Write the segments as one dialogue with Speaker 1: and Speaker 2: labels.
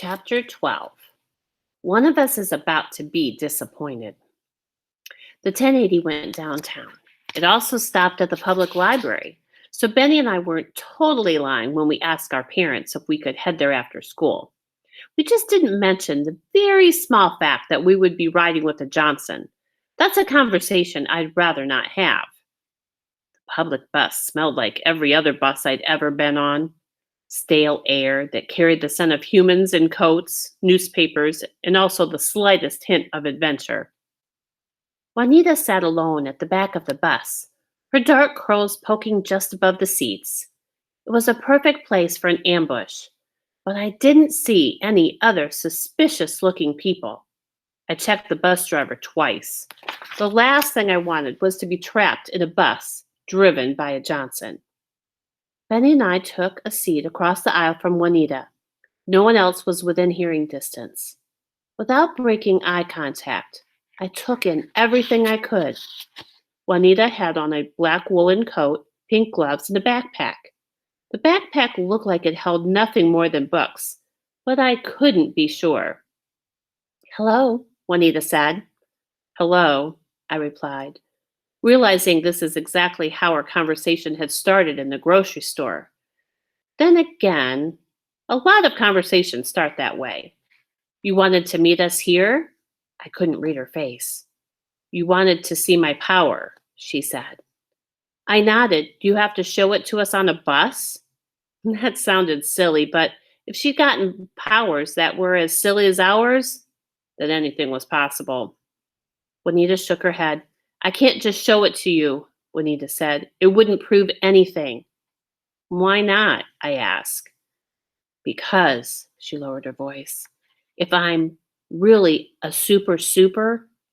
Speaker 1: Chapter 12. One of us is about to be disappointed. The 1080 went downtown. It also stopped at the public library. So Benny and I weren't totally lying when we asked our parents if we could head there after school. We just didn't mention the very small fact that we would be riding with a Johnson. That's a conversation I'd rather not have. The public bus smelled like every other bus I'd ever been on. Stale air that carried the scent of humans in coats, newspapers, and also the slightest hint of adventure. Juanita sat alone at the back of the bus, her dark curls poking just above the seats. It was a perfect place for an ambush, but I didn't see any other suspicious looking people. I checked the bus driver twice. The last thing I wanted was to be trapped in a bus driven by a Johnson. Benny and I took a seat across the aisle from Juanita. No one else was within hearing distance. Without breaking eye contact, I took in everything I could. Juanita had on a black woolen coat, pink gloves, and a backpack. The backpack looked like it held nothing more than books, but I couldn't be sure. "Hello," Juanita said. "Hello," I replied, realizing this is exactly how our conversation had started in the grocery store. Then again, a lot of conversations start that way. "You wanted to meet us here?" I couldn't read her face. "You wanted to see my power," she said. I nodded. "Do you have to show it to us on a bus?" That sounded silly, but if she'd gotten powers that were as silly as ours, then anything was possible. Juanita shook her head. "I can't just show it to you," Juanita said. "It wouldn't prove anything." "Why not?" I asked. "Because," she lowered her voice, "if I'm really a super,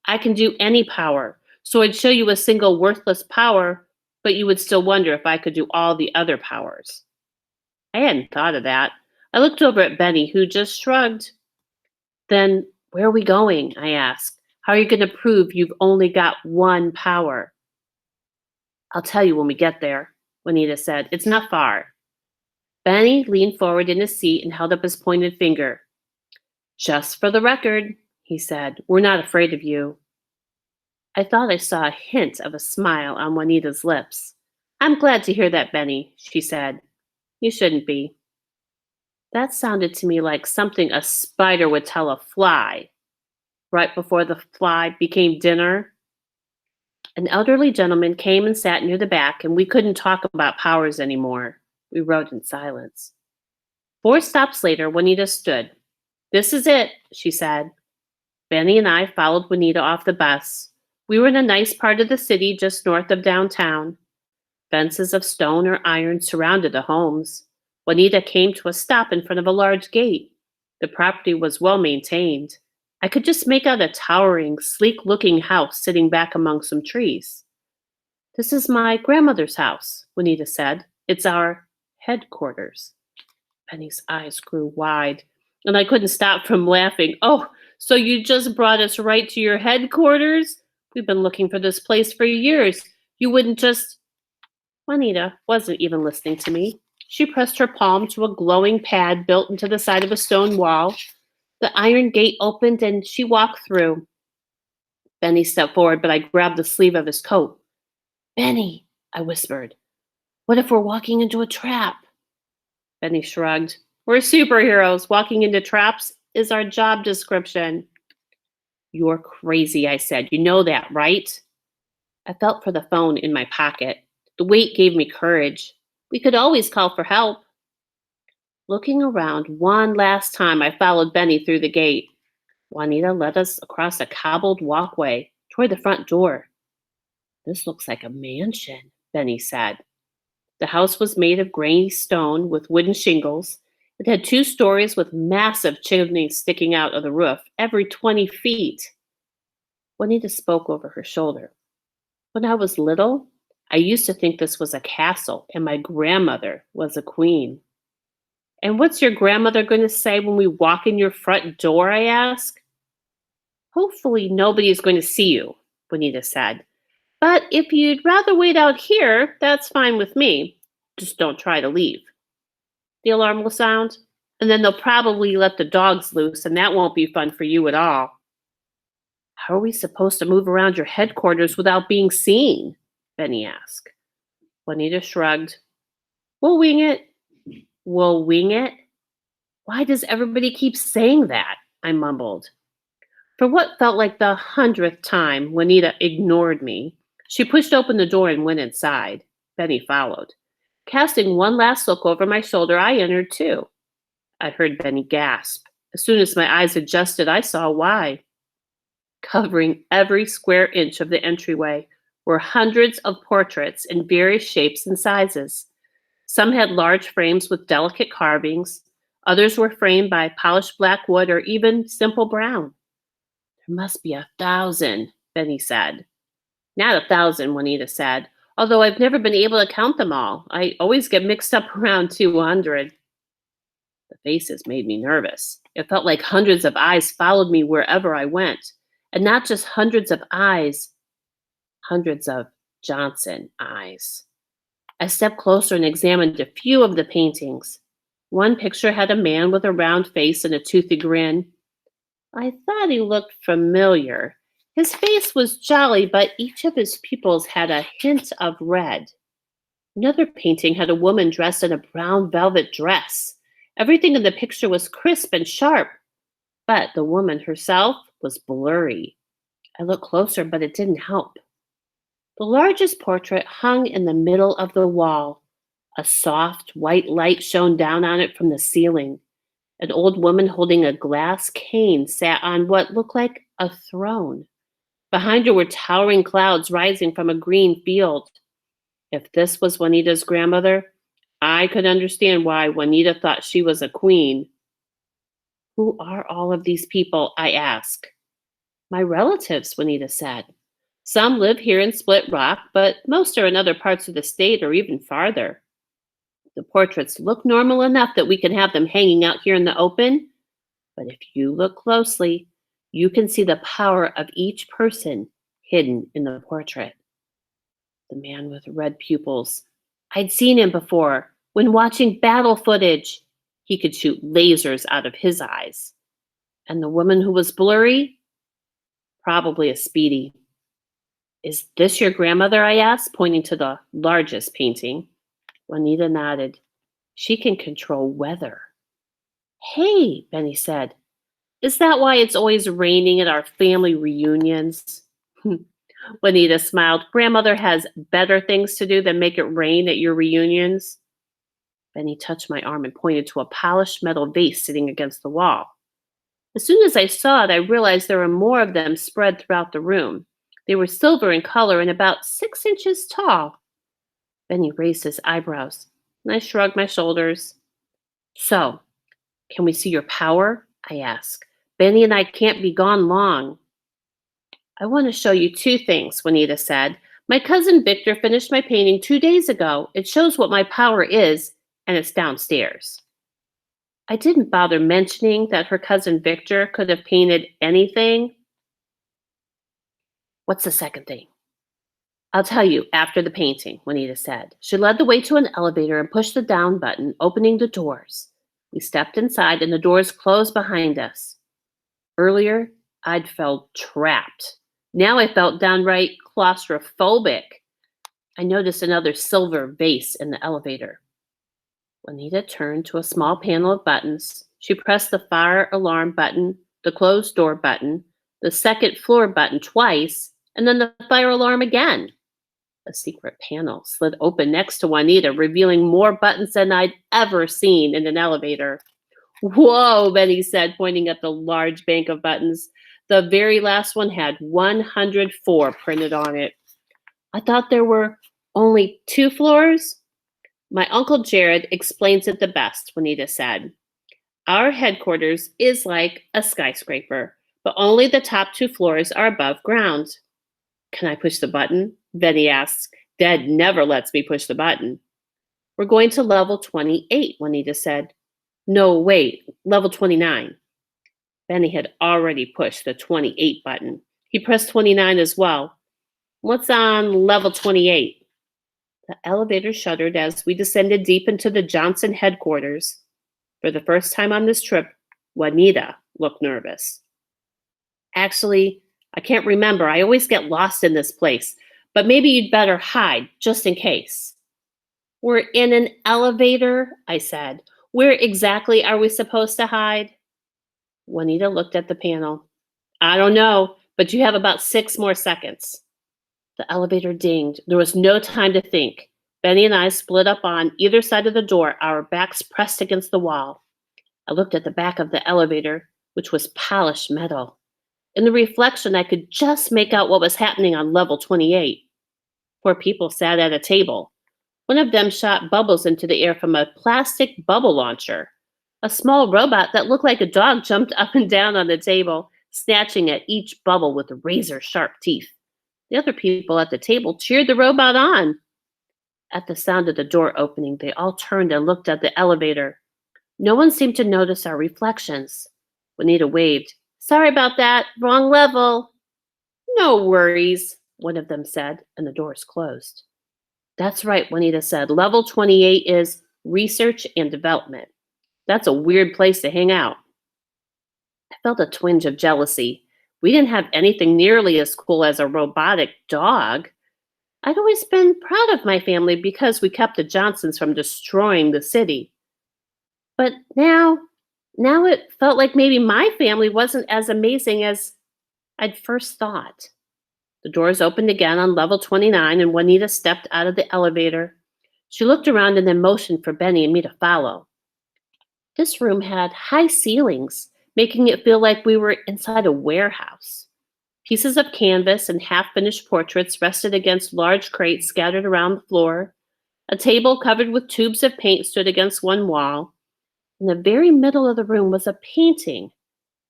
Speaker 1: I can do any power. So I'd show you a single worthless power, but you would still wonder if I could do all the other powers." I hadn't thought of that. I looked over at Benny, who just shrugged. "Then where are we going?" I asked. "How are you going to prove you've only got one power?" "I'll tell you when we get there," Juanita said. "It's not far." Benny leaned forward in his seat and held up his pointed finger. "Just for the record," he said, "we're not afraid of you." I thought I saw a hint of a smile on Juanita's lips. "I'm glad to hear that, Benny," she said. "You shouldn't be." That sounded to me like something a spider would tell a fly. Right before the fly became dinner, an elderly gentleman came and sat near the back, and we couldn't talk about powers anymore. We rode in silence. 4 stops later, Juanita stood. "This is it," she said. Benny and I followed Juanita off the bus. We were in a nice part of the city just north of downtown. Fences of stone or iron surrounded the homes. Juanita came to a stop in front of a large gate. The property was well maintained. I could just make out a towering, sleek-looking house sitting back among some trees. "This is my grandmother's house," Juanita said. "It's our headquarters." Benny's eyes grew wide, and I couldn't stop from laughing. "Oh, so you just brought us right to your headquarters? We've been looking for this place for years. You wouldn't just—" Juanita wasn't even listening to me. She pressed her palm to a glowing pad built into the side of a stone wall. The iron gate opened and she walked through. Benny stepped forward, but I grabbed the sleeve of his coat. "Benny," I whispered, "what if we're walking into a trap?" Benny shrugged. "We're superheroes. Walking into traps is our job description." "You're crazy," I said. "You know that, right?" I felt for the phone in my pocket. The weight gave me courage. We could always call for help. Looking around one last time, I followed Benny through the gate. Juanita led us across a cobbled walkway toward the front door. "This looks like a mansion," Benny said. The house was made of gray stone with wooden shingles. It had 2 stories with massive chimneys sticking out of the roof every 20 feet. Juanita spoke over her shoulder. "When I was little, I used to think this was a castle and my grandmother was a queen." "And what's your grandmother going to say when we walk in your front door?" I asked. "Hopefully nobody's going to see you," Juanita said. "But if you'd rather wait out here, that's fine with me. Just don't try to leave." The alarm will sound. And then they'll probably let the dogs loose, and that won't be fun for you at all. How are we supposed to move around your headquarters without being seen? Benny asked. Juanita shrugged. We'll wing it. We'll wing it? Why does everybody keep saying that? I mumbled. For what felt like the 100th time, Juanita ignored me. She pushed open the door and went inside. Benny followed. Casting one last look over my shoulder, I entered too. I heard Benny gasp. As soon as my eyes adjusted, I saw why. Covering every square inch of the entryway were hundreds of portraits in various shapes and sizes. Some had large frames with delicate carvings. Others were framed by polished black wood or even simple brown. There must be 1,000, Benny said. Not 1,000, Juanita said, although I've never been able to count them all. I always get mixed up around 200. The faces made me nervous. It felt like hundreds of eyes followed me wherever I went. And not just hundreds of eyes, hundreds of Johnson eyes. I stepped closer and examined a few of the paintings. One picture had a man with a round face and a toothy grin. I thought he looked familiar. His face was jolly, but each of his pupils had a hint of red. Another painting had a woman dressed in a brown velvet dress. Everything in the picture was crisp and sharp, but the woman herself was blurry. I looked closer, but it didn't help. The largest portrait hung in the middle of the wall. A soft, white light shone down on it from the ceiling. An old woman holding a glass cane sat on what looked like a throne. Behind her were towering clouds rising from a green field. If this was Juanita's grandmother, I could understand why Juanita thought she was a queen. Who are all of these people? I asked. My relatives, Juanita said. Some live here in Split Rock, but most are in other parts of the state or even farther. The portraits look normal enough that we can have them hanging out here in the open, but if you look closely, you can see the power of each person hidden in the portrait. The man with red pupils. I'd seen him before when watching battle footage. He could shoot lasers out of his eyes. And the woman who was blurry? Probably a Speedy. Is this your grandmother? I asked, pointing to the largest painting. Juanita nodded. She can control weather. Hey, Benny said, is that why it's always raining at our family reunions? Juanita smiled. Grandmother has better things to do than make it rain at your reunions. Benny touched my arm and pointed to a polished metal vase sitting against the wall. As soon as I saw it, I realized there were more of them spread throughout the room. They were silver in color and about 6 inches tall. Benny raised his eyebrows, and I shrugged my shoulders. So, can we see your power? I asked. Benny and I can't be gone long. I want to show you 2 things, Juanita said. My cousin Victor finished my painting 2 days ago. It shows what my power is, and it's downstairs. I didn't bother mentioning that her cousin Victor could have painted anything. What's the second thing? I'll tell you after the painting, Juanita said. She led the way to an elevator and pushed the down button, opening the doors. We stepped inside and the doors closed behind us. Earlier, I'd felt trapped. Now I felt downright claustrophobic. I noticed another silver vase in the elevator. Juanita turned to a small panel of buttons. She pressed the fire alarm button, the closed door button, the second floor button twice, and then the fire alarm again. A secret panel slid open next to Juanita, revealing more buttons than I'd ever seen in an elevator. Whoa, Benny said, pointing at the large bank of buttons. The very last one had 104 printed on it. I thought there were only 2 floors. My Uncle Jared explains it the best, Juanita said. Our headquarters is like a skyscraper, but only the top 2 floors are above ground. Can I push the button? Benny asked. Dad never lets me push the button. We're going to level 28, Juanita said. No, wait, level 29. Benny had already pushed the 28 button. He pressed 29 as well. What's on level 28? The elevator shuddered as we descended deep into the Johnson headquarters. For the first time on this trip, Juanita looked nervous. Actually, I can't remember. I always get lost in this place, but maybe you'd better hide just in case. We're in an elevator, I said. Where exactly are we supposed to hide? Juanita looked at the panel. I don't know, but you have about 6 more seconds. The elevator dinged. There was no time to think. Benny and I split up on either side of the door, our backs pressed against the wall. I looked at the back of the elevator, which was polished metal. In the reflection, I could just make out what was happening on level 28. 4 people sat at a table. One of them shot bubbles into the air from a plastic bubble launcher. A small robot that looked like a dog jumped up and down on the table, snatching at each bubble with razor-sharp teeth. The other people at the table cheered the robot on. At the sound of the door opening, they all turned and looked at the elevator. No one seemed to notice our reflections. Juanita waved. Sorry about that. Wrong level. No worries, one of them said, and the doors closed. That's right, Juanita said. Level 28 is research and development. That's a weird place to hang out. I felt a twinge of jealousy. We didn't have anything nearly as cool as a robotic dog. I'd always been proud of my family because we kept the Johnsons from destroying the city. But now it felt like maybe my family wasn't as amazing as I'd first thought. The doors opened again on level 29, and Juanita stepped out of the elevator. She looked around and then motioned for Benny and me to follow. This room had high ceilings, making it feel like we were inside a warehouse. Pieces of canvas and half-finished portraits rested against large crates scattered around the floor. A table covered with tubes of paint stood against one wall. In the very middle of the room was a painting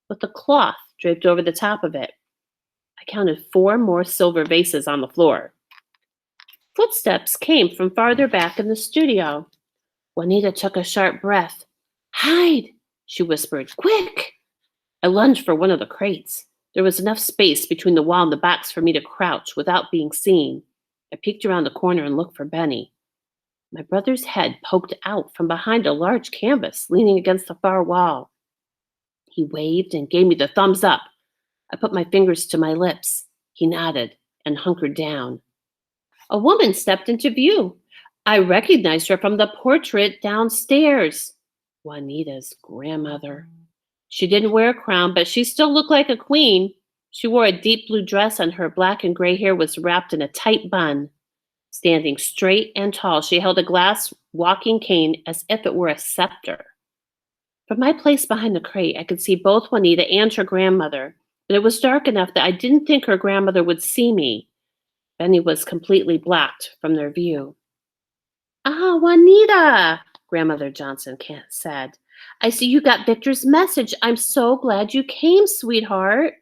Speaker 1: with a cloth draped over the top of it. I counted 4 more silver vases on the floor. Footsteps came from farther back in the studio. Juanita took a sharp breath. Hide, she whispered. Quick! I lunged for one of the crates. There was enough space between the wall and the box for me to crouch without being seen. I peeked around the corner and looked for Benny. My brother's head poked out from behind a large canvas leaning against the far wall. He waved and gave me the thumbs up. I put my fingers to my lips. He nodded and hunkered down. A woman stepped into view. I recognized her from the portrait downstairs. Juanita's grandmother. She didn't wear a crown, but she still looked like a queen. She wore a deep blue dress, and her black and gray hair was wrapped in a tight bun. Standing straight and tall, she held a glass walking cane as if it were a scepter. From my place behind the crate, I could see both Juanita and her grandmother, but it was dark enough that I didn't think her grandmother would see me. Benny was completely blocked from their view. Ah, Juanita, Grandmother Johnson said. I see you got Victor's message. I'm so glad you came, sweetheart.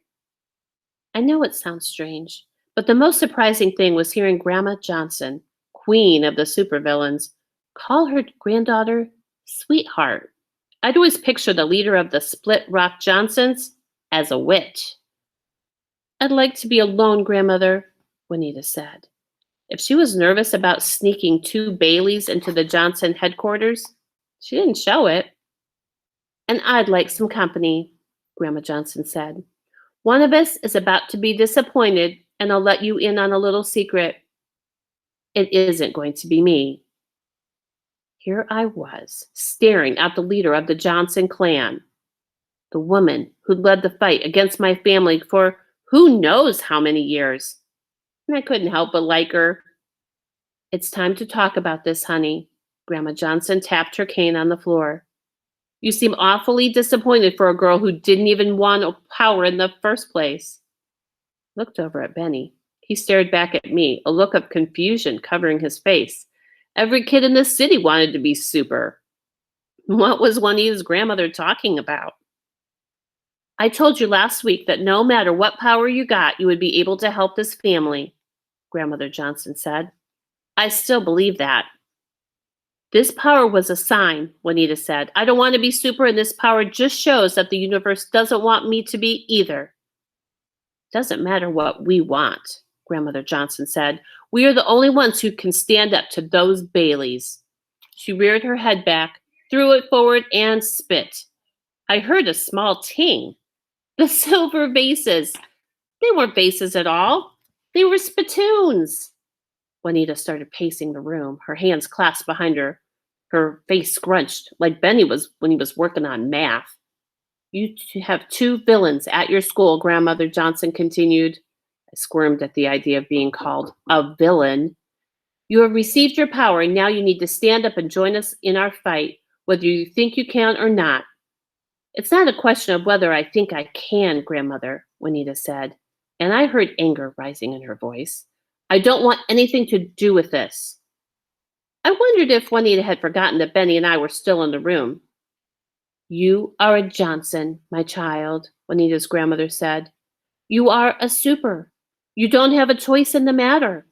Speaker 1: I know it sounds strange, but the most surprising thing was hearing Grandma Johnson, queen of the supervillains, call her granddaughter sweetheart. I'd always picture the leader of the Split Rock Johnsons as a witch. I'd like to be alone, Grandmother, Juanita said. If she was nervous about sneaking 2 Baileys into the Johnson headquarters, she didn't show it. And I'd like some company, Grandma Johnson said. One of us is about to be disappointed, and I'll let you in on a little secret. It isn't going to be me. Here I was, staring at the leader of the Johnson clan, the woman who'd led the fight against my family for who knows how many years. And I couldn't help but like her. It's time to talk about this, honey. Grandma Johnson tapped her cane on the floor. You seem awfully disappointed for a girl who didn't even want power in the first place. I looked over at Benny. He stared back at me, a look of confusion covering his face. Every kid in the city wanted to be super. What was Juanita's grandmother talking about? I told you last week that no matter what power you got, you would be able to help this family, Grandmother Johnson said. I still believe that. This power was a sign, Juanita said. I don't want to be super, and this power just shows that the universe doesn't want me to be either. Doesn't matter what we want, Grandmother Johnson said. We are the only ones who can stand up to those Baileys. She reared her head back. threw it forward, and spit. I heard a small ting. The silver vases. They weren't vases at all. They were spittoons. Juanita started pacing the room, her hands clasped behind her face scrunched, like Benny was when he was working on math. Have two villains at your school, Grandmother Johnson continued. I squirmed at the idea of being called a villain. You have received your power, and now you need to stand up and join us in our fight, whether you think you can or not. It's not a question of whether I think I can, Grandmother, Juanita said, and I heard anger rising in her voice. I don't want anything to do with this. I wondered if Juanita had forgotten that Benny and I were still in the room. You are a Johnson, my child, Juanita's grandmother said. You are a super. You don't have a choice in the matter.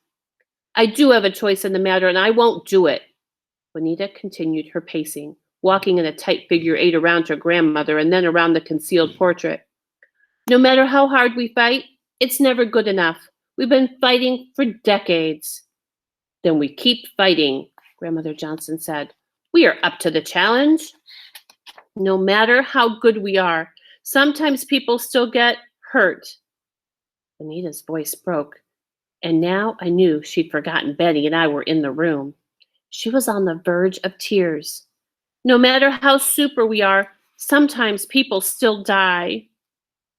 Speaker 1: I do have a choice in the matter, and I won't do it. Juanita continued her pacing, walking in a tight figure eight around her grandmother and then around the concealed portrait. No matter how hard we fight, it's never good enough. We've been fighting for decades. Then we keep fighting, Grandmother Johnson said. We are up to the challenge. No matter how good we are, sometimes people still get hurt. Anita's voice broke, and now I knew she'd forgotten Betty and I were in the room. She was on the verge of tears. No matter how super we are, sometimes people still die.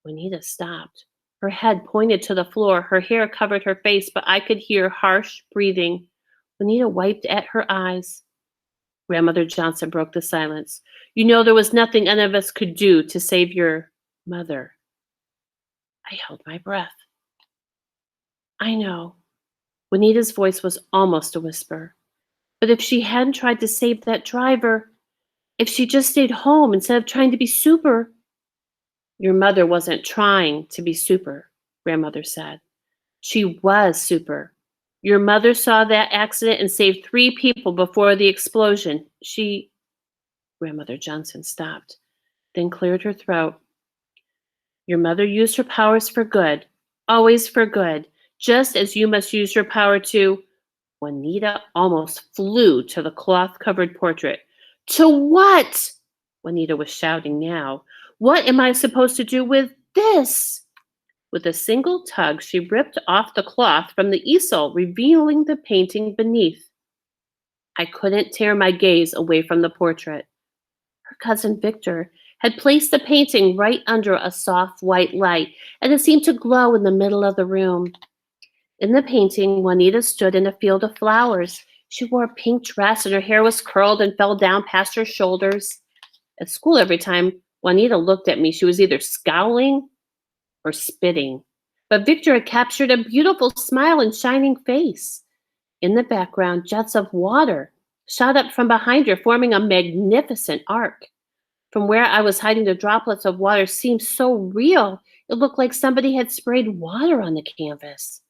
Speaker 1: Juanita stopped. Her head pointed to the floor. Her hair covered her face, but I could hear harsh breathing. Juanita wiped at her eyes. Grandmother Johnson broke the silence. You know there was nothing any of us could do to save your mother. I held my breath. I know. Juanita's voice was almost a whisper. But if she hadn't tried to save that driver, if she just stayed home instead of trying to be super. Your mother wasn't trying to be super, Grandmother said. She was super. Your mother saw that accident and saved 3 people before the explosion. Grandmother Johnson stopped, then cleared her throat. Your mother used her powers for good, always for good, just as you must use your power to. Juanita almost flew to the cloth-covered portrait. To what? Juanita was shouting now. What am I supposed to do with this? With a single tug, she ripped off the cloth from the easel, revealing the painting beneath. I couldn't tear my gaze away from the portrait. Her cousin Victor had placed the painting right under a soft white light, and it seemed to glow in the middle of the room. In the painting, Juanita stood in a field of flowers. She wore a pink dress, and her hair was curled and fell down past her shoulders. At school, every time Juanita looked at me, she was either scowling or spitting. But Victor had captured a beautiful smile and shining face. In the background, jets of water shot up from behind her, forming a magnificent arc. From where I was hiding, the droplets of water seemed so real. It looked like somebody had sprayed water on the canvas.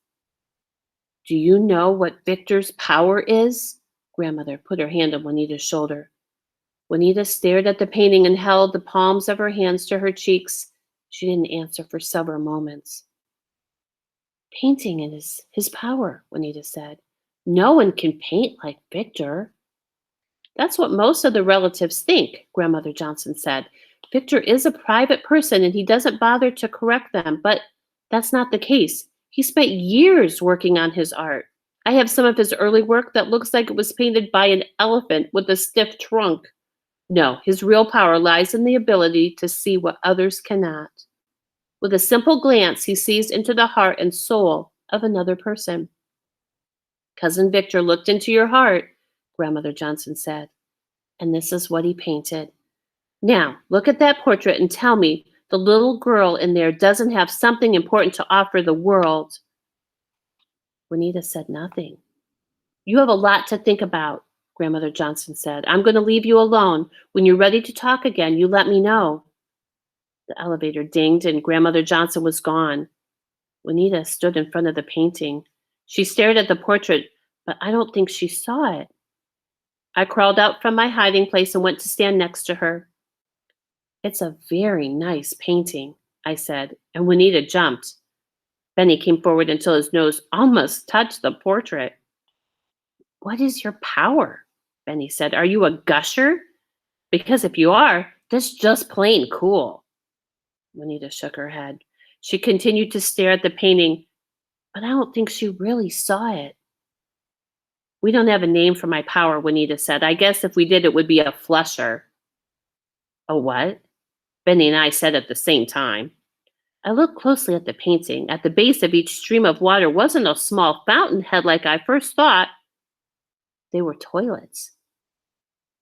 Speaker 1: Do you know what Victor's power is? Grandmother put her hand on Juanita's shoulder. Juanita stared at the painting and held the palms of her hands to her cheeks. She didn't answer for several moments. Painting is his power, Juanita said. No one can paint like Victor. That's what most of the relatives think, Grandmother Johnson said. Victor is a private person and he doesn't bother to correct them, but that's not the case. He spent years working on his art. I have some of his early work that looks like it was painted by an elephant with a stiff trunk. No, his real power lies in the ability to see what others cannot. With a simple glance, he sees into the heart and soul of another person. Cousin Victor looked into your heart, Grandmother Johnson said, and this is what he painted. Now, look at that portrait and tell me the little girl in there doesn't have something important to offer the world. Juanita said nothing. You have a lot to think about, Grandmother Johnson said. I'm going to leave you alone. When you're ready to talk again, you let me know. The elevator dinged and Grandmother Johnson was gone. Juanita stood in front of the painting. She stared at the portrait, but I don't think she saw it. I crawled out from my hiding place and went to stand next to her. It's a very nice painting, I said, and Juanita jumped. Benny came forward until his nose almost touched the portrait. What is your power? Benny said. Are you a gusher? Because if you are, that's just plain cool. Juanita shook her head. She continued to stare at the painting, but I don't think she really saw it. We don't have a name for my power, Juanita said. I guess if we did, it would be a flusher. A what? Benny and I said at the same time. I looked closely at the painting. At the base of each stream of water wasn't a small fountainhead like I first thought. They were toilets.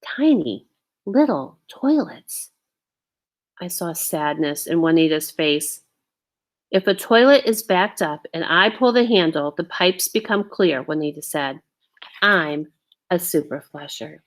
Speaker 1: Tiny, little toilets. I saw sadness in Juanita's face. If a toilet is backed up and I pull the handle, the pipes become clear, Juanita said. I'm a super flusher.